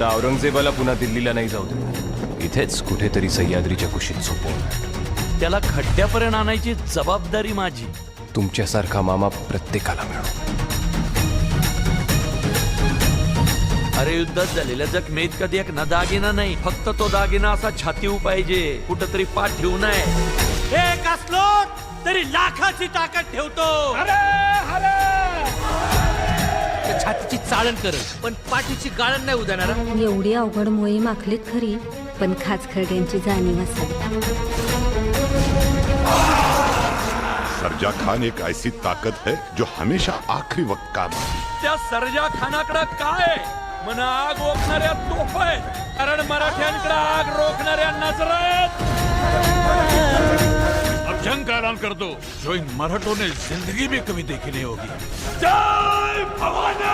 आता औरंगजेबाला पुन्हा दिल्लीला नाही जाऊ दे, इथेच कुठेतरी सह्याद्रीच्या कुशीत झोपवणार. त्याला खड्ड्यापर्यंत आणायची जबाबदारी माझी. तुमच्यासारखा मामा प्रत्येकाला मिळो. अरे युद्धात झालेल्या जखमेत कधी एक ना दागिना नाही, फक्त तो दागिना असा छातीवर पाहिजे, कुठंतरी पाठ ठेवू नये. एक असलो तरी लाखाची ताकद ठेवतो. छातीची चाळण कर, पण पाठीची गाळण नाही उदाहणार. एवढी अवघड मोहीम आखलीत खरी, पण खाचखळग्यांची जाणीव असावी. सरजा खान एक ऐसी ताकत है जो हमेशा आखिरी वक्त काम आती. त्या सरजा खानाकडे काय मन आग ओकणाऱ्या तोफ आहे, कारण मराठ्यांकडे आग रोखणाऱ्या नजर आहेत. अब जंग का ऐलान कर दो, जो इन मराठों ने जिंदगी में कभी देखी नहीं होगी. जय भवानी.